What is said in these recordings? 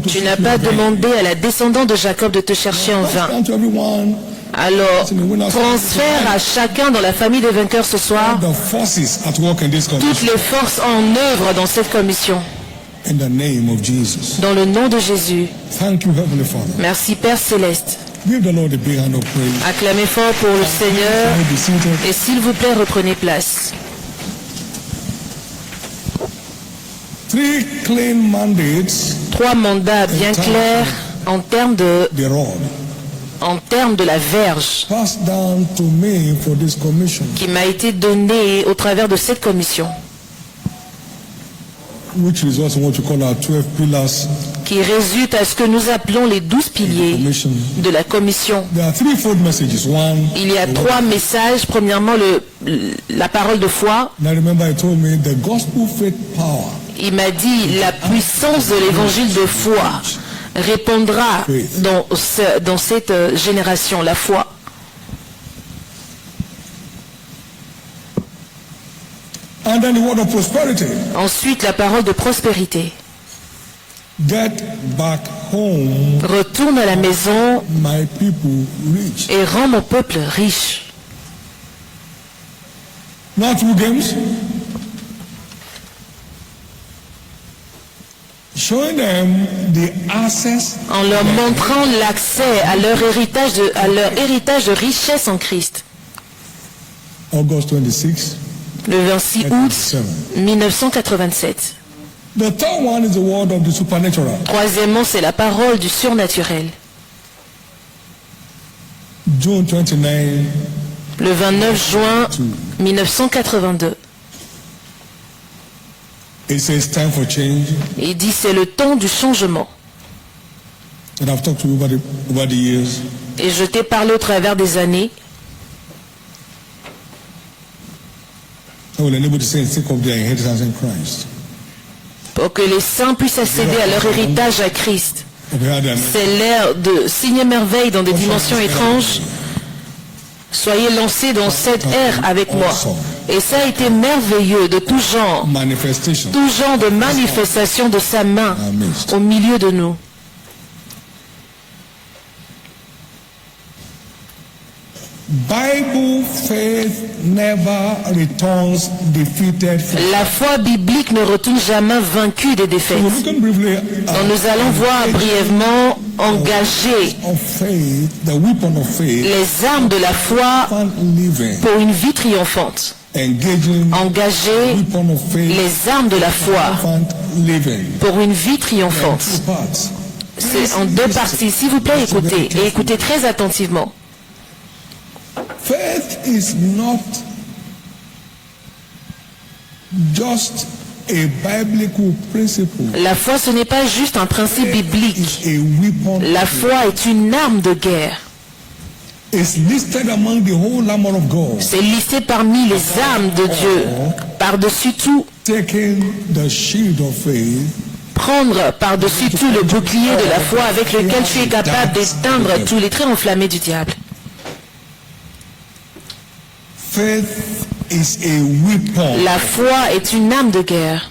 Tu n'as pas demandé à la descendante de Jacob de te chercher en vain. Alors, transfère à chacun dans la famille des vainqueurs ce soir toutes les forces en œuvre dans cette commission. Dans le nom de Jésus. Merci Père Céleste. Acclamez fort pour le Seigneur et s'il vous plaît, reprenez place. 3 mandats bien clairs en termes de la verge qui m'a été donné au travers de cette commission. Qui résulte à ce que nous appelons les 12 piliers de la commission. Il y a 3 messages. Premièrement, la parole de foi. Il m'a dit la puissance de l'évangile de foi répondra dans cette génération, la foi. And then the word of prosperity. Ensuite, la parole de prospérité. Get back home, retourne à la maison my people rich. Et rends mon peuple riche. Not through games. Showing them the access. En leur montrant l'accès à leur héritage de richesse en Christ. August 26. Le 26 août 1987. The third one is the word of the supernatural. Troisièmement, c'est la parole du surnaturel. June 29. Le 29 juin 1982. It says time for change. Il dit c'est le temps du changement. And I've talked to you over the years. Et je t'ai parlé au travers des années. Pour que les saints puissent accéder à leur héritage à Christ. C'est l'ère de signes et merveilles dans des dimensions étranges. Soyez lancés dans cette ère avec moi. Et ça a été merveilleux de tout genre de manifestation de sa main au milieu de nous. Bible faith never returns defeated. La foi biblique ne retourne jamais vaincue des défaites. Donc nous allons voir brièvement engager les armes de la foi pour une vie triomphante. Engager les armes de la foi pour une vie triomphante. C'est en 2 parties. S'il vous plaît, écoutez, et écoutez très attentivement. Faith is not just a biblical principle. La foi, ce n'est pas juste un principe biblique. La foi est une arme de guerre. C'est listé parmi les armes de Dieu. Par-dessus tout, prendre par-dessus tout le bouclier de la foi avec lequel tu es capable d'éteindre tous les traits enflammés du diable. La foi est une arme de guerre.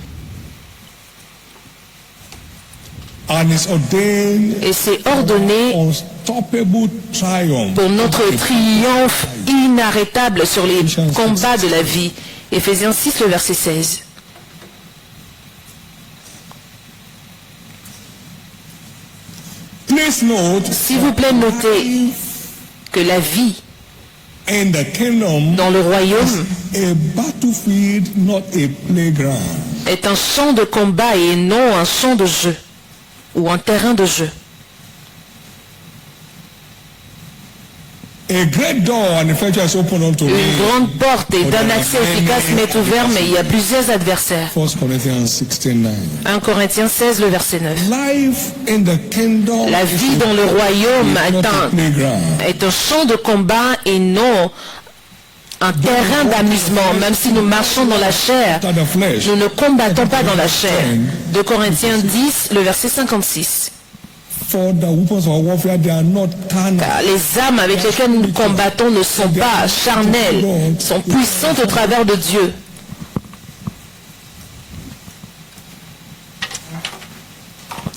Et c'est ordonné pour notre triomphe inarrêtable sur les combats de la vie. Éphésiens 6, le verset 16. S'il vous plaît, notez que la vie dans le royaume est un champ de combat et non un champ de jeu ou un terrain de jeu. Une grande porte et d'un accès efficace m'est ouvert, mais il y a plusieurs adversaires. 1 Corinthiens 16, le verset 9. La vie dans le royaume est un champ de combat et non un terrain d'amusement. Même si nous marchons dans la chair, nous ne combattons pas dans la chair. 2 Corinthiens 10, le verset 56. Car les armes avec lesquelles nous combattons ne sont pas charnelles, sont puissantes au travers de Dieu.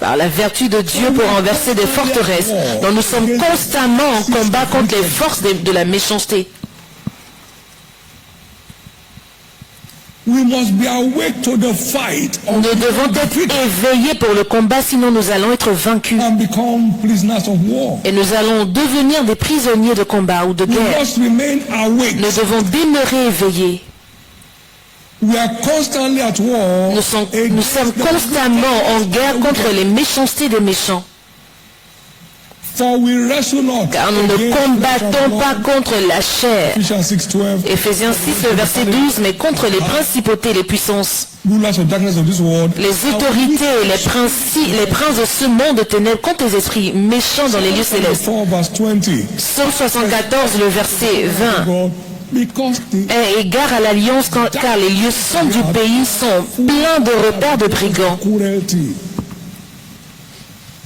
par la vertu de Dieu pour renverser des forteresses. Donc nous sommes constamment en combat contre les forces de la méchanceté. We must be awake to the fight. Nous devons être éveillés pour le combat, sinon nous allons être vaincus. And become prisoners of war. Et nous allons devenir des prisonniers de combat ou de We guerre. must remain awake. Nous devons demeurer éveillés. We are constantly at war. Nous sommes constamment en guerre contre les méchancetés des méchants. For we wrestle not Car nous ne combattons pas contre la chair. Ephesians 6:12. Éphésiens 6, le verset 12, mais contre les principautés, les puissances, Rulers of darkness of this world. les autorités, les princes de ce monde de ténèbres, contre les esprits méchants dans les lieux célestes. 4 verse 20. Psaume 74, le verset 20. God, because they Aie égard à l'alliance, car les lieux sombres du pays sont pleins de repères de brigands. cruelty.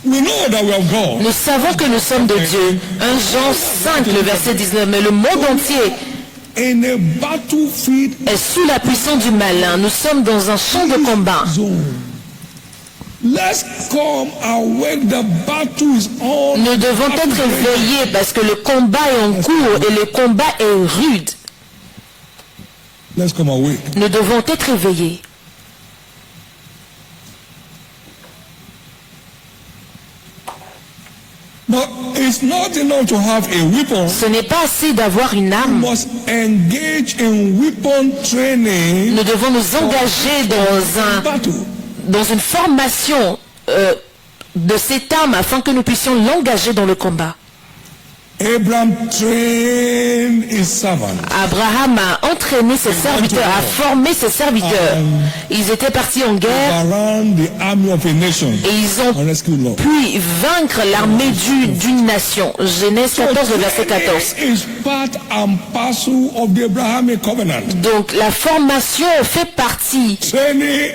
We know that we are God. Nous savons que nous sommes de Dieu. 1 Jean 5, le verset 19. Mais le monde entier In a battlefield est sous la puissance du malin. Nous sommes dans un champ de combat. zone. Let's come awake. The battle is on. Nous devons être éveillés parce que le combat est en cours et le combat est rude. Let's come awake. Nous devons être éveillés. But it's not enough to have a weapon. Ce n'est pas assez d'avoir une We arme. must engage in weapon training. Nous devons nous engager Battle. dans une formation de cette arme afin que nous puissions l'engager dans le combat. Abraham trained his servant. Abraham a entraîné ses serviteurs, a formé ses serviteurs. Ils étaient partis en guerre Around the army of a nation. et ils ont On rescue law. pu vaincre l'armée d'une nation. Genèse 14, le verset 14. Is part and parcel of the Abrahamic covenant. Donc la formation fait partie Training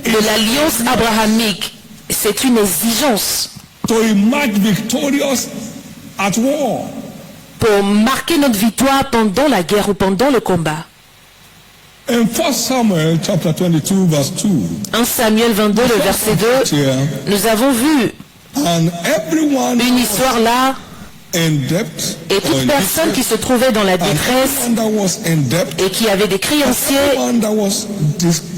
de l'alliance abrahamique. C'est une exigence to emerge victorious at war. pour marquer notre victoire pendant la guerre ou pendant le combat. In 1 Samuel chapter 22 verse 2. 1 Samuel 22, le verset 2, Here, nous avons vu and everyone une histoire là, in debt et toute personne qui se trouvait dans la détresse everyone that was in debt, et qui avait des créanciers, everyone that was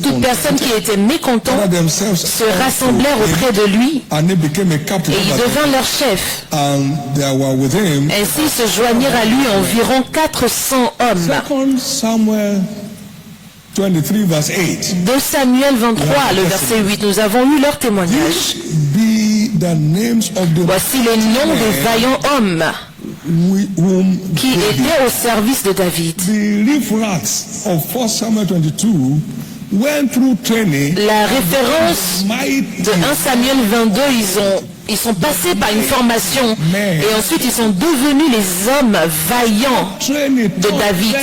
toute personne qui était mécontent, gathered themselves se rassemblèrent auprès de lui and they became a captive et il over them. devint leur chef. And there were with him Ainsi se joignirent à lui environ 400 hommes. 2 Samuel 23 verse 8. 2 Samuel 23, le verset 8, nous avons eu leur témoignage. Be the names of the Voici les noms des vaillants hommes whom qui étaient au service de David. the reference of 1 Samuel 22 went through training. La référence de 1 Samuel 22, ils sont passés par une formation et ensuite ils sont devenus les hommes vaillants de David.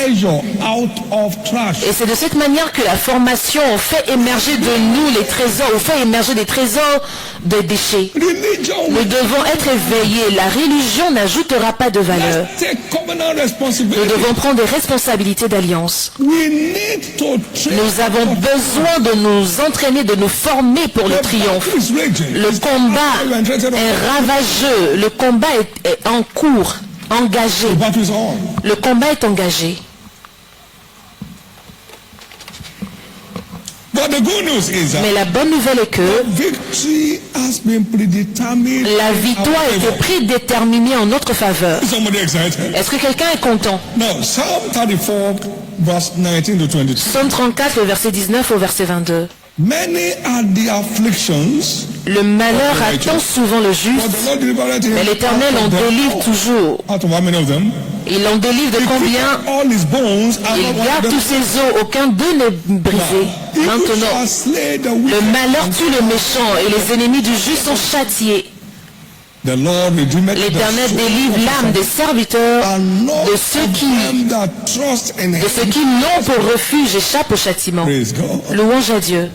Et c'est de cette manière que la formation fait émerger de nous les trésors, ou fait émerger des trésors de déchets. Nous devons être éveillés. La religion n'ajoutera pas de valeur. Nous devons prendre des responsabilités d'alliance. Nous avons besoin de nous entraîner, de nous former pour le triomphe. Le combat est ravageux. Le combat est en cours, engagé. Le combat est engagé. Mais la bonne nouvelle est que la victoire a été prédéterminée en notre faveur. Est-ce que quelqu'un est content? Psaume 34, le verset 19 au verset 22. Le malheur attend souvent le juste, mais l'Éternel en délivre toujours. Il en délivre de combien? Il garde tous ses os, aucun d'eux n'est brisé. Maintenant, le malheur tue le méchant et les ennemis du juste sont châtiés. L'Éternel délivre l'âme des serviteurs, de ceux qui l'ont pour refuge échappent au châtiment. Louange à Dieu.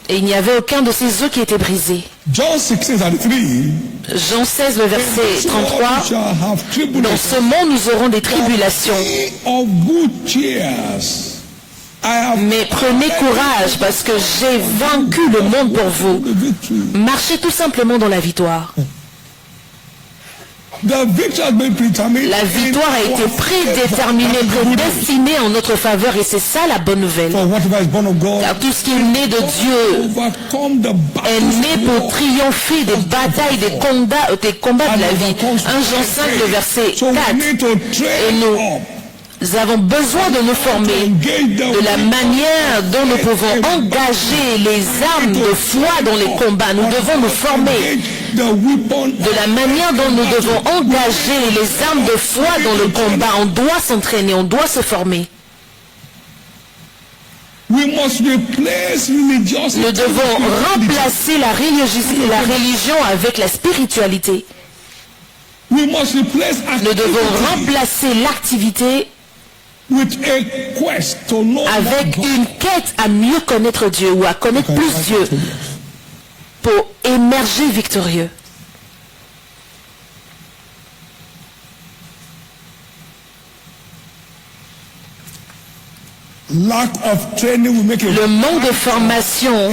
Et il n'y avait aucun de ces os qui était brisé. Jean 16, le verset 33. Dans ce monde, nous aurons des tribulations. Mais prenez courage parce que j'ai vaincu le monde pour vous. Marchez tout simplement dans la victoire. La victoire a été prédéterminée, prédestinée en notre faveur et c'est ça la bonne nouvelle. Car tout ce qui est né de Dieu est né pour triompher des batailles, des combats de la vie. 1 Jean 5, le verset 4. Et nous avons besoin de nous former de la manière dont nous pouvons engager les armes de foi dans les combats. Nous devons nous former de la manière dont nous devons engager les armes de foi dans le combat. On doit s'entraîner, on doit se former. Nous devons remplacer la religion avec la spiritualité. Nous devons remplacer l'activité avec une quête à mieux connaître Dieu ou à connaître plus Dieu pour émerger victorieux. Le manque de formation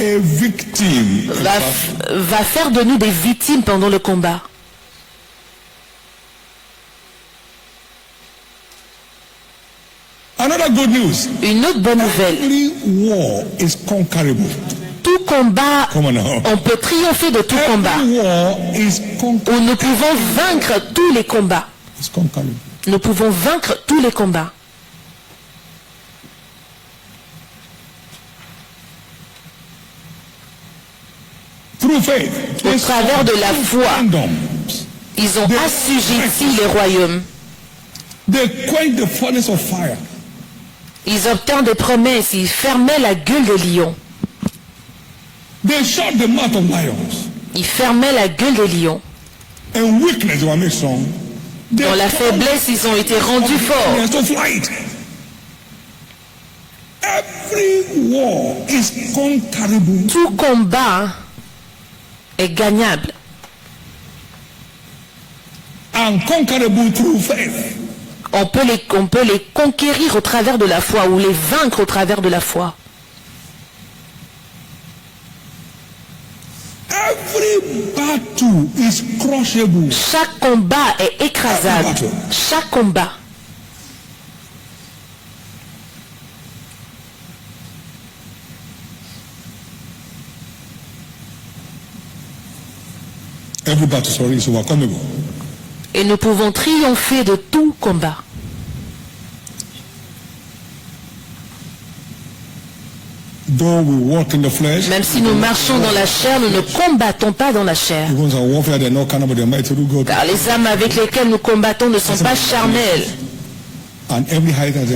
va faire de nous des victimes pendant le combat. Une autre bonne nouvelle. Tout combat, on peut triompher de tout combat. Ou nous pouvons vaincre tous les combats. Nous pouvons vaincre tous les combats. Au travers de la foi, ils ont assujetti les royaumes. Ils obtinrent des promesses, ils fermaient la gueule des lions. Ils fermaient la gueule des lions. Dans la faiblesse, ils ont été rendus forts. Tout combat est gagnable. On peut les conquérir au travers de la foi ou les vaincre au travers de la foi. Chaque combat est écrasable. Chaque combat. Et nous pouvons triompher de tout combat. Même si nous marchons dans la chair, nous ne combattons pas dans la chair. Car les âmes avec lesquelles nous combattons ne sont pas charnelles.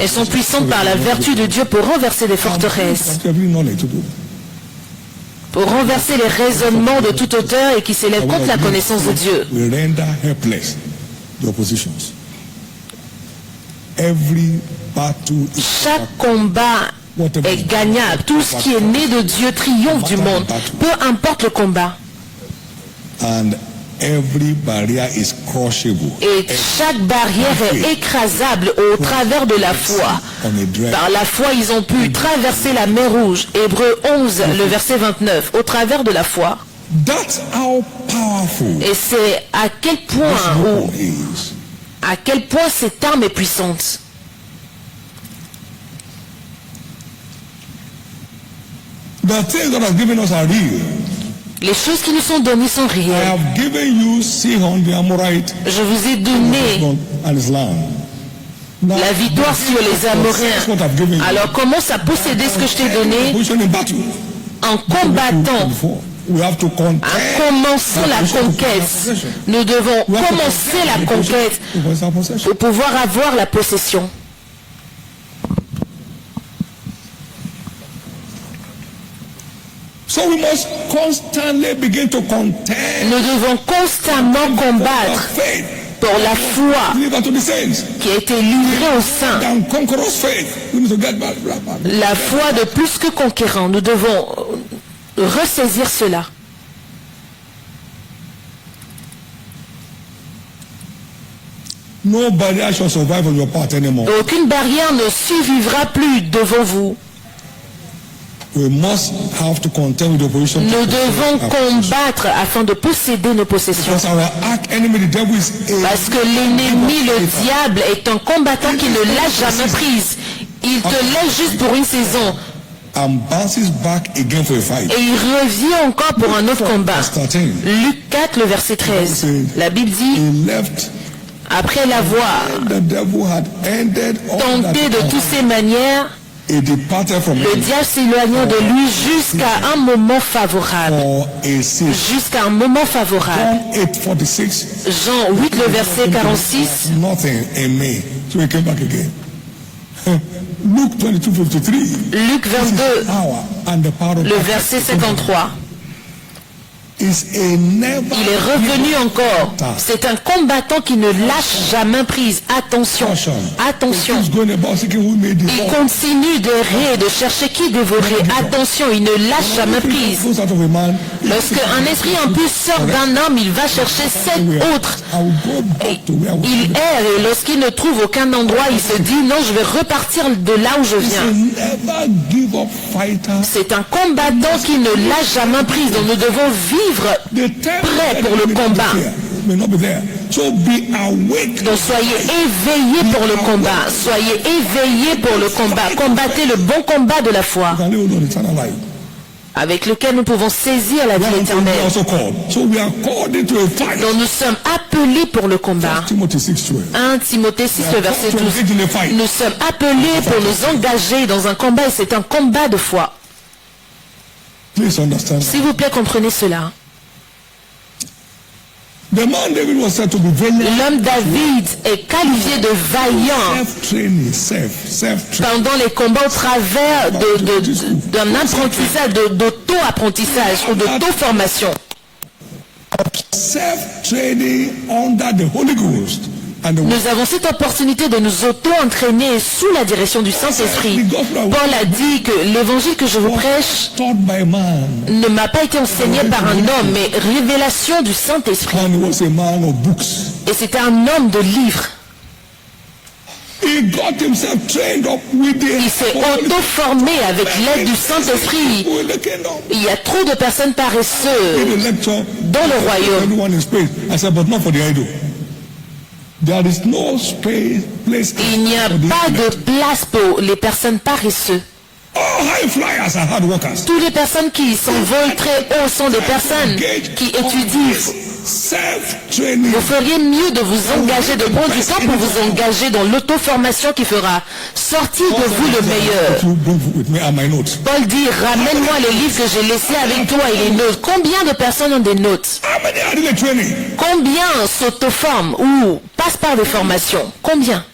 Elles sont puissantes par la vertu de Dieu pour renverser des forteresses. Pour renverser les raisonnements de toute hauteur et qui s'élèvent contre la connaissance de Dieu. Chaque combat est gagnable. Tout ce qui est né de Dieu triomphe du monde. Peu importe le combat. Et chaque barrière est écrasable au travers de la foi. Par la foi, ils ont pu traverser la mer Rouge. Hébreux 11, le verset 29. Au travers de la foi. Et c'est à quel point cette arme est puissante. Les choses qui nous sont données sont réelles. Je vous ai donné la victoire sur les Amoréens. Alors commence à posséder ce que je t'ai donné en combattant. En commençant la conquête. Nous devons commencer la conquête pour pouvoir avoir la possession. Nous devons constamment combattre pour la foi qui a été livrée aux saints. La foi de plus que conquérant. Nous devons ressaisir cela. Aucune barrière ne survivra plus devant vous. We must have to contend with the opposition. Nous devons combattre afin de posséder nos possessions. Because our arch enemy, the devil, is Parce que l'ennemi, le diable, est un combattant qui ne lâche jamais prise. Il te laisse juste pour une saison. And bounces back again for a fight. Et il revient encore pour un autre combat. Luc 4, le verset 13. La Bible dit, après l'avoir tenté de toutes ses manières, le diable s'éloigna de lui jusqu'à un moment favorable. Jusqu'à un moment favorable. Jean 8, le verset 46. Luke 22:53. Luc 22, le verset 53. Il est revenu encore. C'est un combattant qui ne lâche jamais prise. Attention, attention. Il continue d'errer, de chercher qui dévorer. Attention, il ne lâche jamais prise. Lorsque un esprit impur sort d'un homme, il va chercher 7 autres. Il erre et lorsqu'il ne trouve aucun endroit, il se dit non, je vais repartir de là où je viens. C'est un combattant qui ne lâche jamais prise. Donc nous devons vivre prêt pour le combat. Donc soyez éveillés pour le combat. Soyez éveillés pour le combat. Combattez le bon combat de la foi, avec lequel nous pouvons saisir la vie éternelle. Donc nous sommes appelés pour le combat. 1 Timothée 6, le verset 12. Nous sommes appelés pour nous engager dans un combat et c'est un combat de foi. S'il vous plaît, comprenez cela. L'homme David est qualifié de vaillant pendant les combats au travers d'un apprentissage, d'auto-apprentissage ou d'auto-formation. Nous avons cette opportunité de nous auto-entraîner sous la direction du Saint-Esprit. Paul a dit que l'évangile que je vous prêche ne m'a pas été enseigné par un homme, mais révélation du Saint-Esprit. Et c'était un homme de livres. Il s'est auto-formé avec l'aide du Saint-Esprit. Il y a trop de personnes paresseuses dans le royaume. Il n'y a pas de place pour les personnes paresseuses. Toutes les personnes qui s'envolent très haut sont des personnes qui étudient. Vous feriez mieux de vous engager, de prendre du temps pour vous engager dans l'auto-formation qui fera sortir de vous le meilleur. Paul dit, ramène-moi les livres que j'ai laissés avec toi et les notes. Combien de personnes ont des notes? Combien s'auto-forment ou passent par des formations? Combien?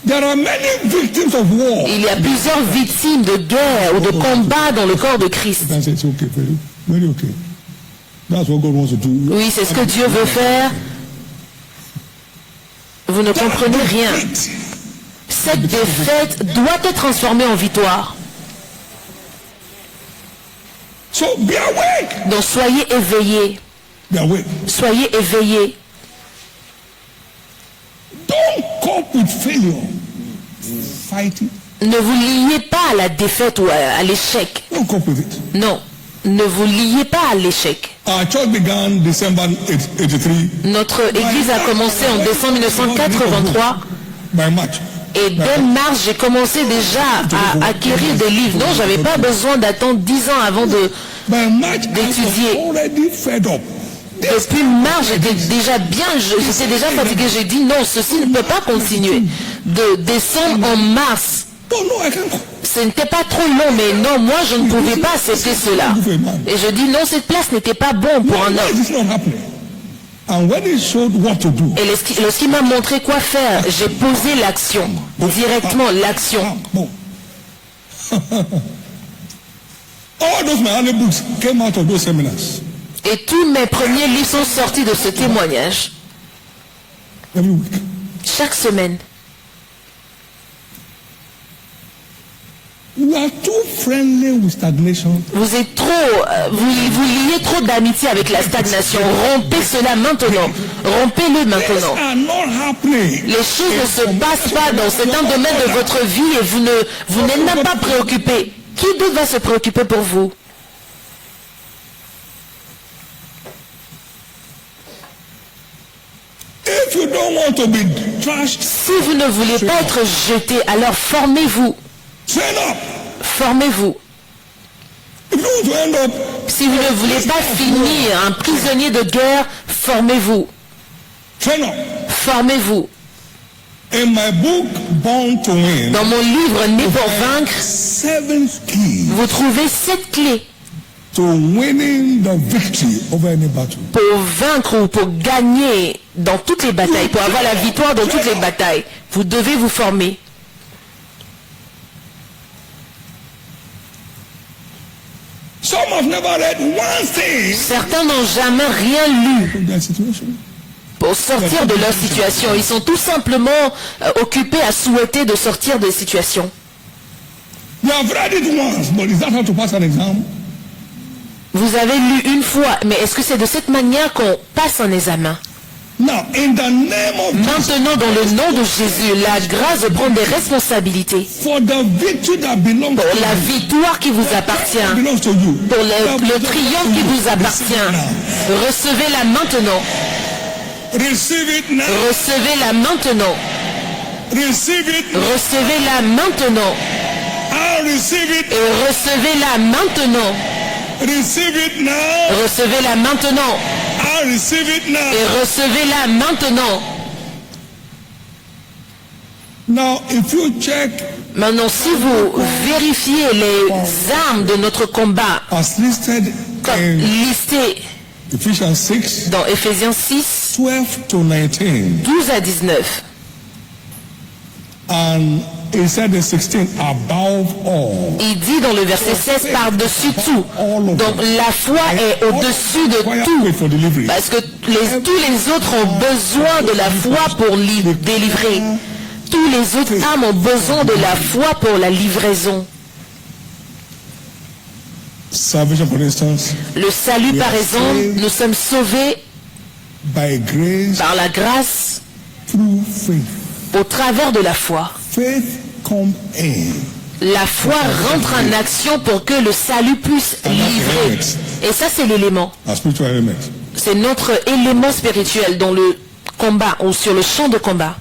Il y a plusieurs victimes de guerre ou de combat dans le corps de Christ. Oui, c'est ce que Dieu veut faire. Vous ne comprenez rien. Cette défaite doit être transformée en victoire. Donc soyez éveillés. Soyez éveillés. Ne vous liez pas à la défaite ou à l'échec. Non, ne vous liez pas à l'échec. Notre église a commencé en décembre 1983. Et dès mars, j'ai commencé déjà à acquérir des livres. Non, je n'avais pas besoin d'attendre 10 ans avant d'étudier. Depuis mars, j'étais déjà bien, j'étais déjà fatigué. J'ai dit non, ceci ne peut pas continuer. De décembre en mars, ce n'était pas trop long, mais non, moi je ne pouvais pas accepter cela. Et je dis non, cette place n'était pas bonne pour un homme. Et lorsqu'il m'a montré quoi faire, j'ai posé l'action, directement l'action. Et tous mes premiers livres sont sortis de ce témoignage. Chaque semaine. You are too friendly with stagnation. Vous êtes trop, vous liez trop d'amitié avec la stagnation. Rompez cela maintenant. Rompez-le maintenant. Les choses ne se passent pas dans certains domaines de votre vie et vous n'êtes même pas préoccupé. Qui d'autre va se préoccuper pour vous? Si vous ne voulez pas être jeté, alors formez-vous. Formez-vous. Si vous ne voulez pas finir un prisonnier de guerre, formez-vous. Formez-vous. Dans mon livre Né pour vaincre, vous trouvez 7 clés pour vaincre ou pour gagner dans toutes les batailles, pour avoir la victoire dans toutes les batailles. Vous devez vous former. Certains n'ont jamais rien lu pour sortir de leur situation. Ils sont tout simplement occupés à souhaiter de sortir de situation. Vous avez lu une fois, mais est-ce que c'est de cette manière qu'on passe un examen? Maintenant, dans le nom de Jésus, la grâce de prendre des responsabilités pour la victoire qui vous appartient, pour le triomphe qui vous appartient. Recevez-la maintenant. Recevez-la maintenant. Recevez-la maintenant. Et recevez-la maintenant. Recevez-la maintenant. Et recevez-la maintenant. Maintenant, si vous vérifiez les armes de notre combat, comme listé dans Ephésiens 6, 12 à 19. Il dit dans le verset 16, par-dessus tout. Donc la foi est au-dessus de tout. Parce que tous les autres ont besoin de la foi pour délivrer. Tous les autres âmes ont besoin de la foi pour la livraison. Le salut, par exemple, nous sommes sauvés par la grâce au travers de la foi. La foi rentre en action pour que le salut puisse livrer. Et ça, c'est l'élément. C'est notre élément spirituel dans le combat ou sur le champ de combat.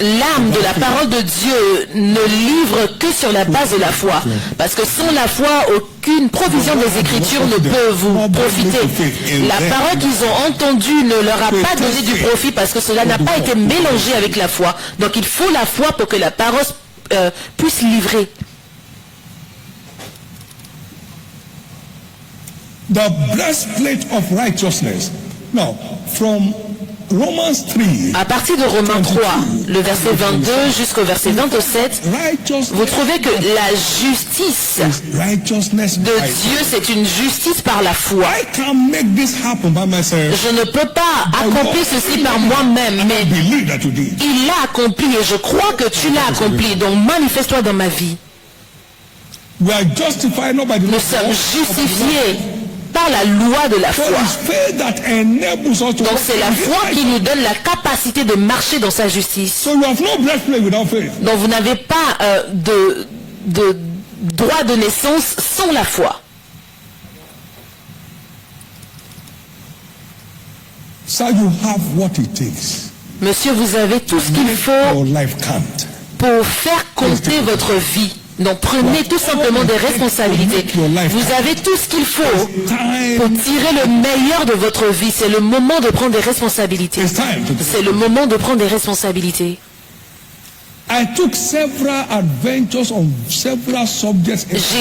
L'âme de la parole de Dieu ne livre que sur la base de la foi. Parce que sans la foi, aucune provision des Écritures ne peut vous profiter. La parole qu'ils ont entendue ne leur a pas donné du profit parce que cela n'a pas été mélangé avec la foi. Donc il faut la foi pour que la parole puisse livrer. The breastplate of righteousness. Now, from Romans 3, à partir de Romains 3, le verset 22 jusqu'au verset 27, vous trouvez que la justice de Dieu, c'est une justice par la foi. Je ne peux pas accomplir ceci par moi-même, mais il l'a accompli et je crois que tu l'as accompli, donc manifeste-toi dans ma vie. Nous sommes justifiés par la loi de la foi. Donc c'est la foi qui nous donne la capacité de marcher dans sa justice. Donc vous n'avez pas de droit de naissance sans la foi. Monsieur, vous avez tout ce qu'il faut pour faire compter votre vie. Donc prenez tout simplement des responsabilités. Vous avez tout ce qu'il faut pour tirer le meilleur de votre vie. C'est le moment de prendre des responsabilités. C'est le moment de prendre des responsabilités. J'ai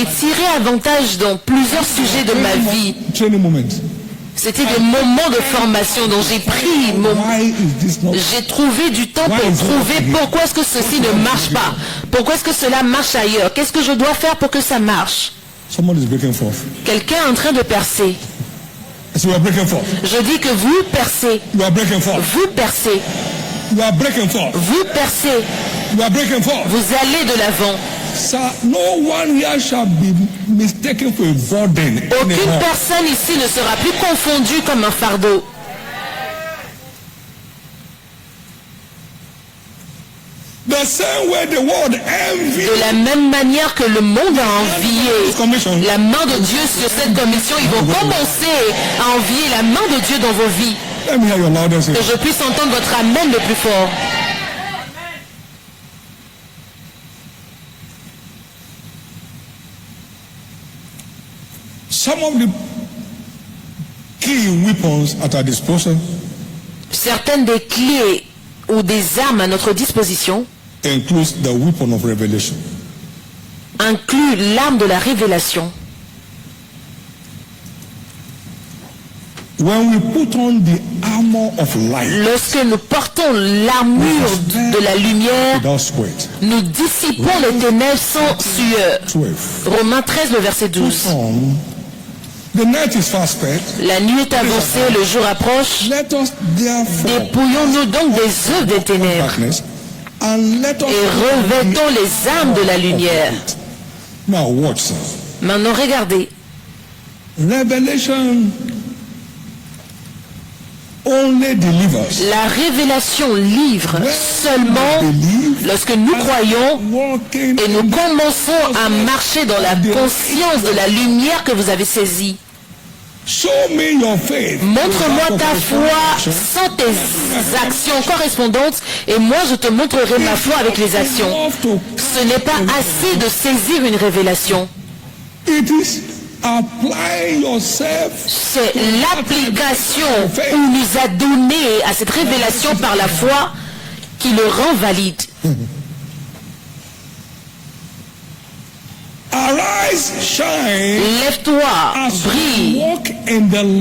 tiré avantage dans plusieurs sujets de ma vie. C'était des moments de formation dont j'ai pris, j'ai trouvé du temps pour trouver pourquoi est-ce que ceci ne marche pas. Pourquoi est-ce que cela marche ailleurs? Qu'est-ce que je dois faire pour que ça marche? Quelqu'un est en train de percer. Je dis que vous percez. Vous percez. You are breaking forth. Vous percez. You are breaking forth. Vous allez de l'avant. No one here shall be mistaken for a burden. Aucune personne ici ne sera plus confondue comme un fardeau. The same way the world envy. De la même manière que le monde a envié la main de Dieu sur cette commission, ils vont commencer à envier la main de Dieu dans vos vies. Que je puisse entendre votre amen le plus fort. Some of the key weapons at our disposal. Certaines des clés ou des armes à notre disposition includes the weapon of revelation. Inclut l'arme de la révélation. When we put on the armor of light, lorsque nous portons l'armure de la lumière, nous dissipons les ténèbres sans sueur. Romains 13, le verset 12. The night is fast spent. La nuit est avancée, le jour approche. Dépouillons-nous donc des œuvres des ténèbres et revêtons les armes de la lumière. Maintenant, regardez. Revelation only delivers. La révélation livre seulement lorsque nous croyons et nous commençons à marcher dans la conscience de la lumière que vous avez saisie. Montre-moi ta foi sans tes actions correspondantes et moi je te montrerai ma foi avec les actions. Ce n'est pas assez de saisir une révélation. C'est l'application qu'on nous a donné à cette révélation par la foi qui le rend valide. Arise, shine, lève-toi, brille,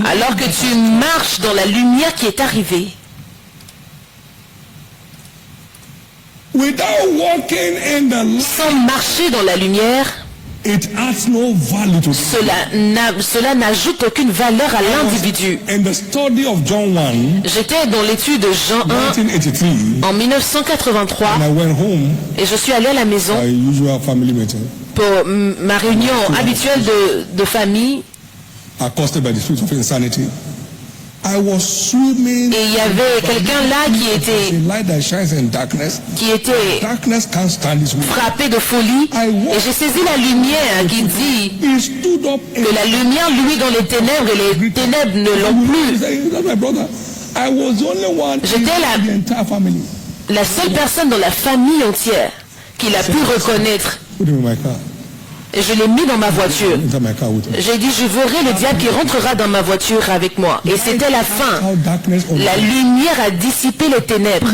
alors que tu marches dans la lumière qui est arrivée. Sans marcher dans la lumière, cela n'ajoute aucune valeur à l'individu. J'étais dans l'étude de Jean 1 en 1983 et je suis allé à la maison pour ma réunion habituelle de famille. Et il y avait quelqu'un là qui était frappé de folie. Et j'ai saisi la lumière qui dit que la lumière lui dans les ténèbres et les ténèbres ne l'ont plus. J'étais la seule personne dans la famille entière qui l'a pu reconnaître. Et je l'ai mis dans ma voiture. J'ai dit, je verrai le diable qui rentrera dans ma voiture avec moi. Et c'était la fin. La lumière a dissipé les ténèbres.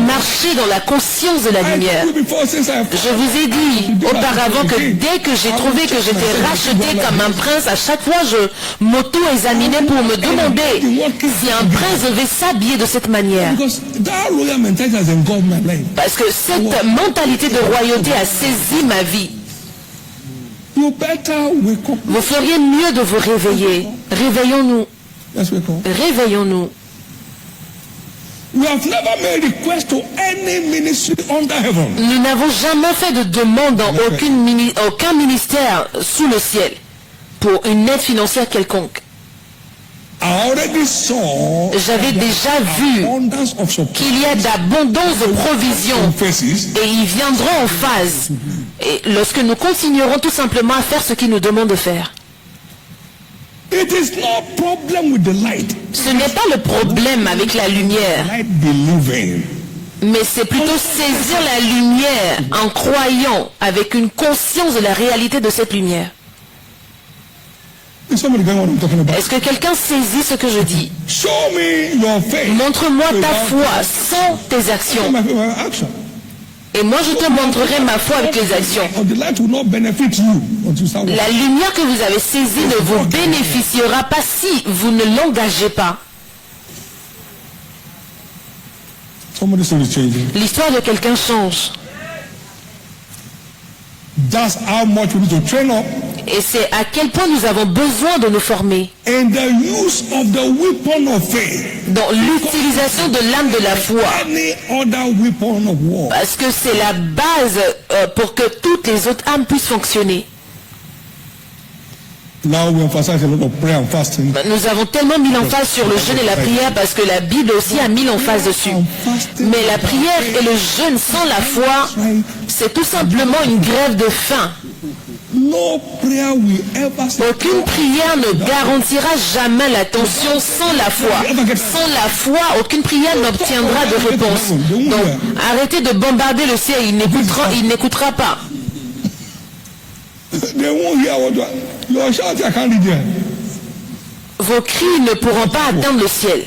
Marcher dans la conscience de la lumière. Je vous ai dit auparavant que dès que j'ai trouvé que j'étais racheté comme un prince, à chaque fois je m'auto-examinais pour me demander si un prince devait s'habiller de cette manière. Parce que cette mentalité de royauté a saisi ma vie. Vous feriez mieux de vous réveiller. Réveillons-nous. Réveillons-nous. Nous n'avons jamais fait de demande dans aucun ministère sous le ciel pour une aide financière quelconque. J'avais déjà vu qu'il y a d'abondance de provisions et ils viendront en phase. Et lorsque nous continuerons tout simplement à faire ce qu'ils nous demandent de faire. Ce n'est pas le problème avec la lumière, mais c'est plutôt saisir la lumière en croyant avec une conscience de la réalité de cette lumière. Est-ce que quelqu'un saisit ce que je dis? Montre-moi ta foi sans tes actions. Et moi je te montrerai ma foi avec les actions. La lumière que vous avez saisie ne vous bénéficiera pas si vous ne l'engagez pas. L'histoire de quelqu'un change. Et c'est à quel point nous avons besoin de nous former. In the use of the weapon of faith. Dans l'utilisation de l'arme de la foi. Any other weapon of war. Parce que c'est la base pour que toutes les autres armes puissent fonctionner. Now we emphasize a lot of prayer and fasting. Nous avons tellement mis l'emphase sur le jeûne et la prière parce que la Bible aussi a mis l'emphase dessus. Mais la prière et le jeûne sans la foi, c'est tout simplement une grève de faim. Aucune prière ne garantira jamais l'attention sans la foi. Sans la foi, aucune prière n'obtiendra de réponse. Donc, arrêtez de bombarder le ciel, il n'écoutera pas. Vos cris ne pourront pas atteindre le ciel.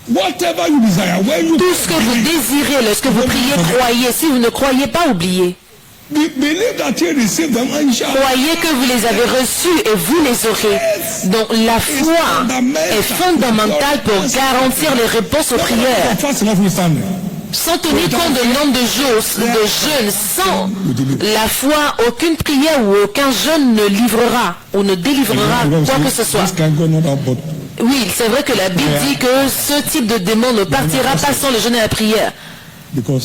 Tout ce que vous désirez, lorsque vous priez, croyez. Si vous ne croyez pas, oubliez. Croyez que vous les avez reçus et vous les aurez. Donc la foi est fondamentale pour garantir les réponses aux prières. Sans tenir compte de nombre de jours de jeûne, sans la foi, aucune prière ou aucun jeûne ne livrera ou ne délivrera quoi que ce soit. Oui, c'est vrai que la Bible dit que ce type de démon ne partira pas sans le jeûne et la prière. Donc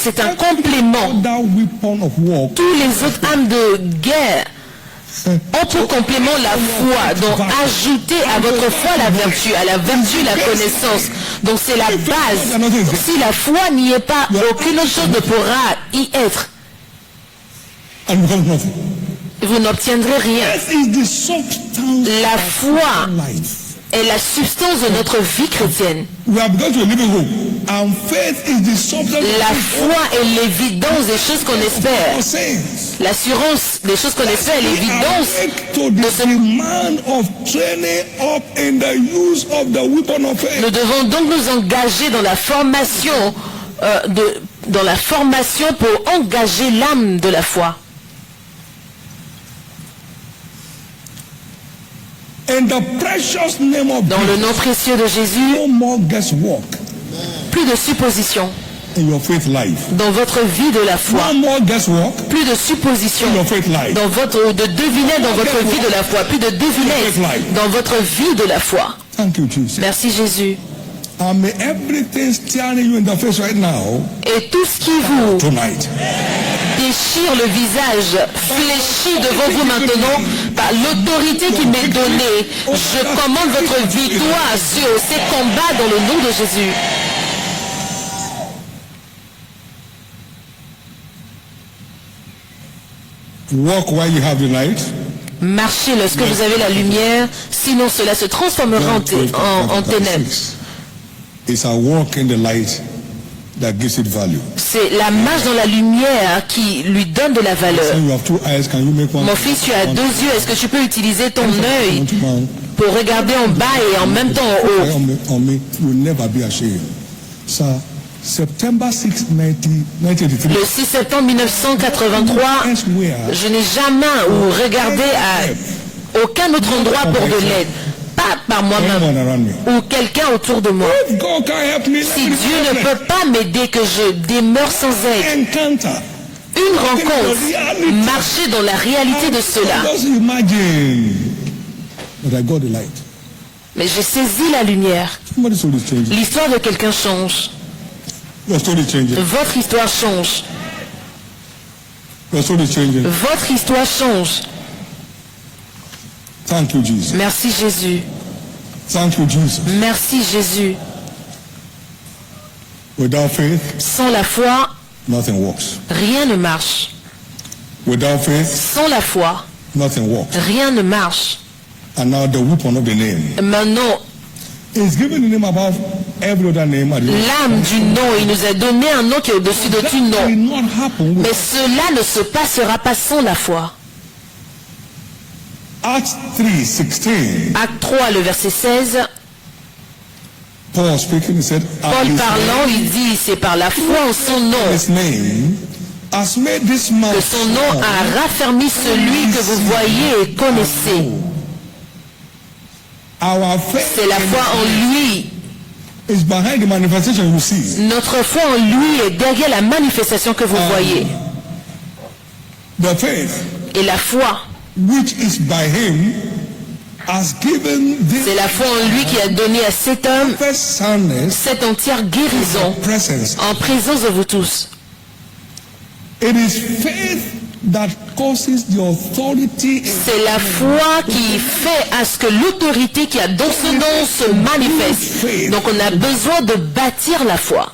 c'est un complément. Tous les autres âmes de guerre ont pour complément la foi. Donc ajoutez à votre foi la vertu, à la vertu la connaissance. Donc c'est la base. Si la foi n'y est pas, aucune autre chose ne pourra y être. Vous n'obtiendrez rien. La foi est la substance de notre vie chrétienne. La foi est l'évidence des choses qu'on espère. L'assurance des choses qu'on espère est l'évidence de ce... Nous devons donc nous engager dans la formation, pour engager l'âme de la foi. Dans le nom précieux de Jésus, plus de suppositions. Dans votre vie de la foi, plus de suppositions. De devinettes dans votre vie de la foi, plus de devinettes dans votre vie de la foi. Merci Jésus. Et tout ce qui vous déchire le visage, fléchit devant vous maintenant, par l'autorité qui m'est donnée, je commande votre victoire sur ces combats dans le nom de Jésus. Walk while you have the light. Marchez lorsque vous avez la lumière, sinon cela se transformera en ténèbres. It's a walk in the light that gives it value. C'est la marche dans la lumière qui lui donne de la valeur. Mon fils, tu as deux yeux. Est-ce que tu peux utiliser ton œil pour regarder en bas et en même temps en haut? Le 6 septembre 1983, je n'ai jamais regardé à aucun autre endroit pour de l'aide. Pas par moi-même ou quelqu'un autour de moi. Si Dieu ne peut pas m'aider, que je demeure sans aide. Une rencontre, marcher dans la réalité de cela. Mais j'ai saisi la lumière. L'histoire de quelqu'un change. Votre histoire change. Votre histoire change. Thank you, Jesus. Merci Jésus. Thank you, Jesus. Merci Jésus. Without faith, sans la foi, nothing works. Rien ne marche. Without faith, sans la foi, nothing works. Rien ne marche. And now the weapon of the name. Maintenant, He's given the name above every other name. L'âme du nom, il nous a donné un nom qui est au-dessus de tout nom. Mais cela ne se passera pas sans la foi. Acts 3:16. Acte 3, le verset 16. Paul speaking, he said, Paul parlant, il dit, c'est par la foi en son nom que son nom a raffermi celui que vous voyez et connaissez. C'est la foi en lui is behind the manifestation you see. Notre foi en lui est derrière la manifestation que vous voyez. The faith, et la foi, which is by him, has given this, c'est la foi en lui qui a donné à cet homme cette entière guérison en présence de vous tous. It is faith that causes the authority. C'est la foi qui fait à ce que l'autorité qui a dans ce nom se manifeste. Donc on a besoin de bâtir la foi.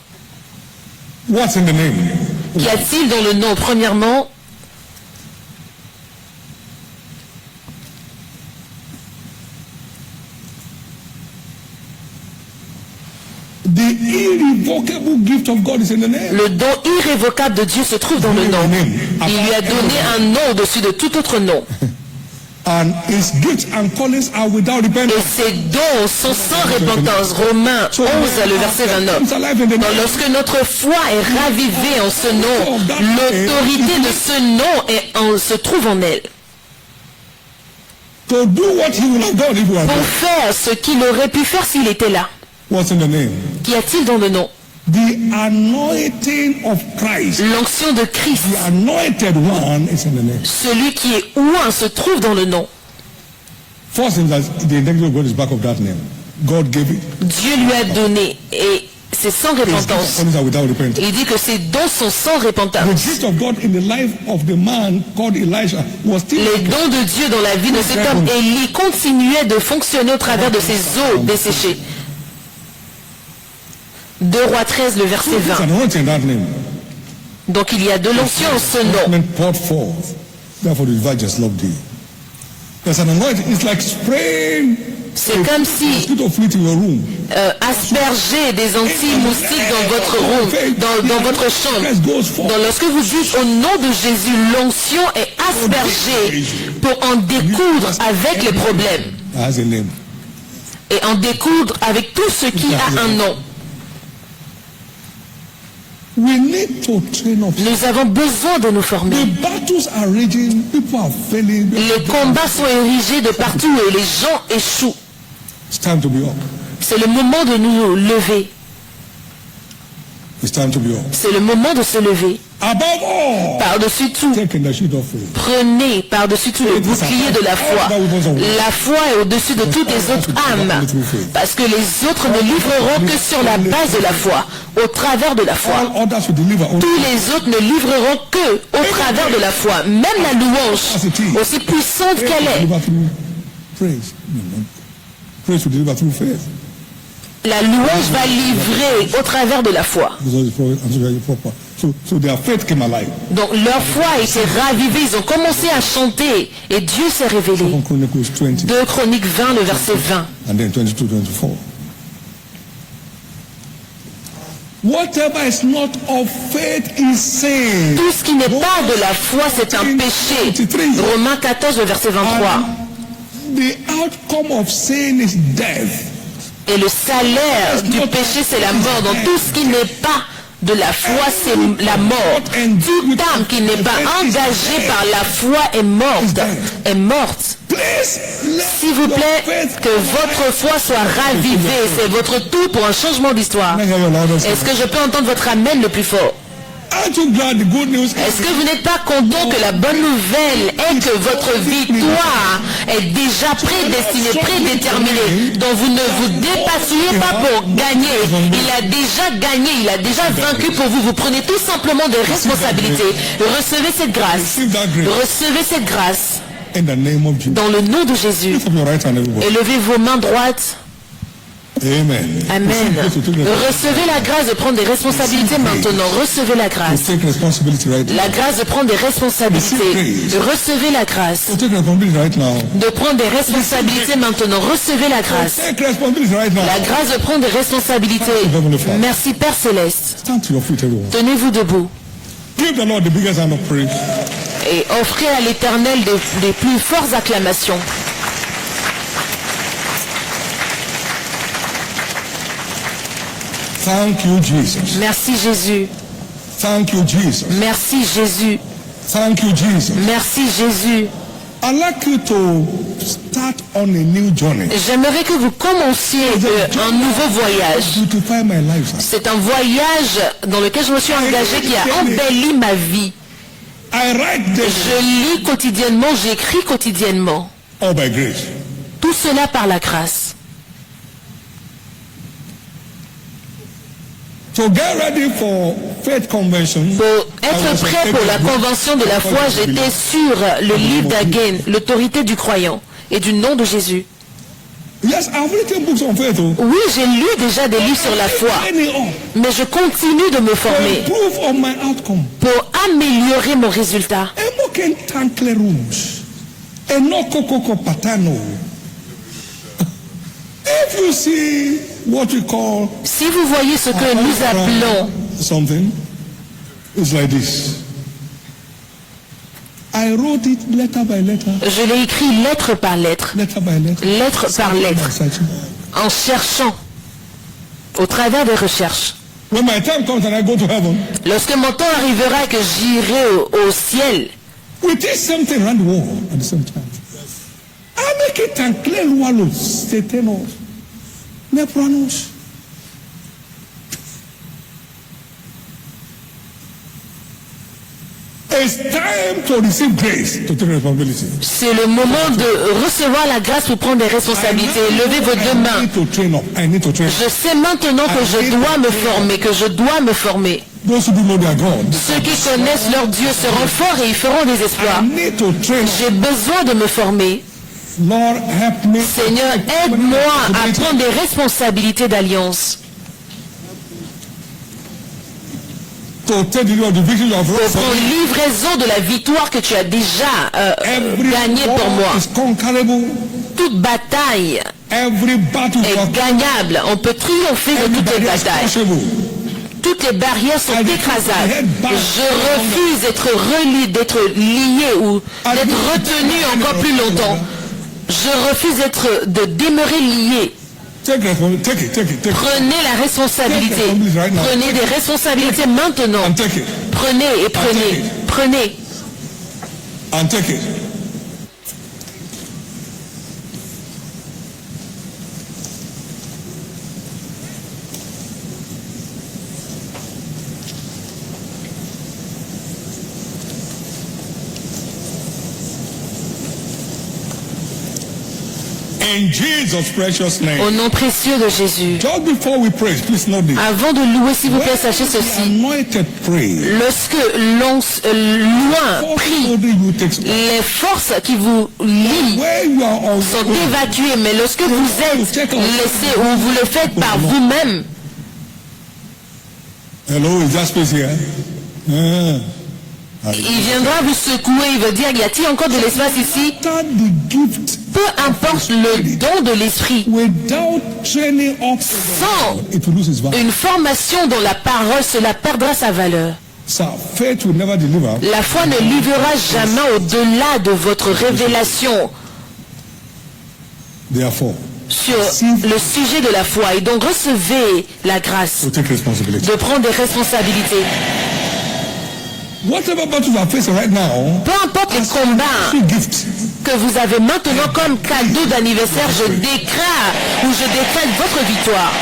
What's in the name? Qu'y a-t-il dans le nom? Premièrement, the irrevocable gift of God is in the name. Le don irrévocable de Dieu se trouve dans le nom. Il lui a donné un nom au-dessus de tout autre nom. And his gifts and callings are without repentance. Et ses dons sont sans repentance. Romains 11, le verset 29. Donc lorsque notre foi est ravivée en ce nom, l'autorité de ce nom se trouve en elle. To do what he would have done if he were Pour faire ce qu'il aurait pu faire s'il était là. What's in the name? Qu'y a-t-il dans le nom? The anointing of Christ. L'onction de Christ. The anointed one is in the name. Celui qui est oint se trouve dans le nom. First thing that the integrity of God is back of that name. God gave it. Dieu lui a donné et c'est sans repentance. Il dit que ses dons sont sans repentance. The gift of God in the life of the man called Elijah was still. Les dons de Dieu dans la vie de cet homme Élie continuaient de fonctionner au travers de ses os desséchés. 2 Rois 13, le verset 20. Donc il y a de l'onction en ce nom. C'est comme si asperger des anti-moustiques dans votre room, dans votre chambre. Donc lorsque vous dites au nom de Jésus, l'onction est aspergée pour en découdre avec les problèmes. Et en découdre avec tout ce qui a un nom. Nous avons besoin de nous former. Les combats sont érigés de partout et les gens échouent. C'est le moment de nous lever. C'est le moment de se lever. Par-dessus tout, prenez par-dessus tout le bouclier de la foi. La foi est au-dessus de toutes les autres âmes, parce que les autres ne livreront que sur la base de la foi, au travers de la foi. Tous les autres ne livreront que au travers de la foi. Même la louange, aussi puissante qu'elle est, la louange va livrer au travers de la foi. Donc leur foi a été ravivée, ils ont commencé à chanter et Dieu s'est révélé. 2 Chroniques 20, le verset 20. Tout ce qui n'est pas de la foi, c'est un péché. Romains 14, le verset 23. Et le salaire du péché, c'est la mort. Donc tout ce qui n'est pas de la foi, c'est la mort. Toute âme qui n'est pas engagée par la foi est morte. S'il vous plaît, que votre foi soit ravivée. C'est votre tout pour un changement d'histoire. Est-ce que je peux entendre votre amen le plus fort? Est-ce que vous n'êtes pas content que la bonne nouvelle est que votre victoire est déjà prédestinée, prédéterminée, dont vous ne vous dépassiez pas pour gagner? Il a déjà gagné, il a déjà vaincu pour vous. Vous prenez tout simplement des responsabilités. Recevez cette grâce. Recevez cette grâce dans le nom de Jésus. Élevez vos mains droites. Amen. Amen. Recevez la grâce de prendre des responsabilités maintenant. Recevez la grâce. La grâce de prendre des responsabilités. Recevez la grâce de prendre des responsabilités maintenant. Recevez la grâce. La grâce de prendre des responsabilités. Merci Père Céleste. Tenez-vous debout. Et offrez à l'Éternel des plus fortes acclamations. Thank you, Jesus. Merci Jésus. Thank you, Jesus. Merci Jésus. Thank you, Jesus. Merci Jésus. J'aimerais que vous commenciez un nouveau voyage. C'est un voyage dans lequel je me suis engagé qui a embelli ma vie. Je lis quotidiennement, j'écris quotidiennement. Tout cela par la grâce. Pour être prêt pour la convention de la foi, j'étais sur le livre d'Hagin, l'autorité du croyant, et du nom de Jésus. Oui, j'ai lu déjà des livres sur la foi, mais je continue de me former pour améliorer mon résultat. Si vous voyez ce que nous appelons je l'ai écrit lettre par lettre, en cherchant, au travers des recherches. Lorsque mon temps arrivera et que j'irai au ciel, c'est le moment de recevoir la grâce pour prendre des responsabilités. Levez vos deux mains. Je sais maintenant que je dois me former, Ceux qui connaissent leur Dieu seront forts et ils feront des exploits. J'ai besoin de me former. Seigneur, aide-moi à prendre des responsabilités d'alliance. Pour prendre livraison de la victoire que tu as déjà gagnée pour moi. Toute bataille est gagnable. On peut triompher de toutes les batailles. Toutes les barrières sont écrasables. Je refuse d'être lié ou d'être retenu encore plus longtemps. Je refuse de demeurer lié. Prenez la responsabilité. Prenez des responsabilités maintenant. Prenez et prenez. Prenez. In Jesus' precious name. Au nom précieux de Jésus. Just before we pray, please note this. Avant de louer, s'il vous plaît, sachez ceci. Lorsque l'on prie, les forces qui vous lient sont évacuées, mais lorsque vous êtes laissé ou vous le faites par vous-même. Hello, is that space here? Il viendra vous secouer, il veut dire, y a-t-il encore de l'espace ici? Peu importe le don de l'esprit, sans une formation dans la parole, cela perdra sa valeur. La foi ne livrera jamais au-delà de votre révélation sur le sujet de la foi. Et donc recevez la grâce de prendre des responsabilités. Peu importe les combats que vous avez maintenant comme cadeau d'anniversaire, je déclare ou je décrète votre victoire.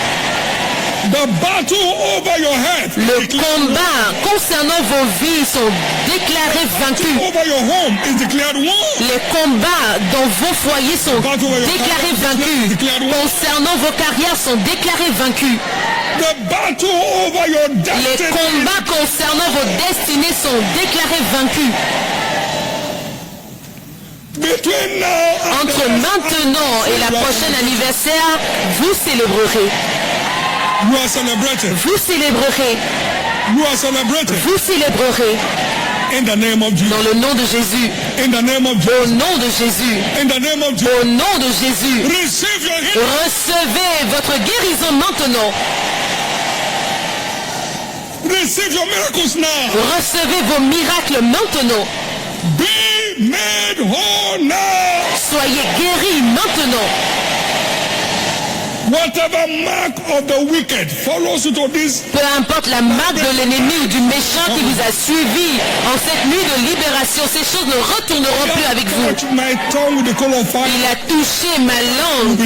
Le combat concernant vos vies sont déclarés vaincus. Les combats dans vos foyers sont déclarés vaincus. Concernant vos carrières sont déclarés vaincus. Les combats concernant vos destinées sont déclarés vaincus. Entre maintenant et la prochaine anniversaire, vous célébrerez. Vous célébrerez. Vous célébrerez. Dans le nom de Jésus. Au nom de Jésus. Au nom de Jésus. Recevez votre guérison maintenant. Recevez vos miracles maintenant. Soyez guéris maintenant. Whatever mark of the wicked follows you to this. Peu importe la marque de l'ennemi ou du méchant qui vous a suivi en cette nuit de libération, ces choses ne retourneront plus avec vous. Il a touché ma langue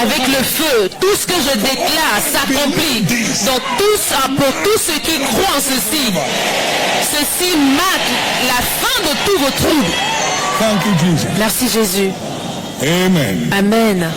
avec le feu. Tout ce que je déclare s'accomplit. Donc pour tous ceux qui croient en ceci, ceci marque la fin de tous vos troubles. Merci Jésus. Amen. Amen.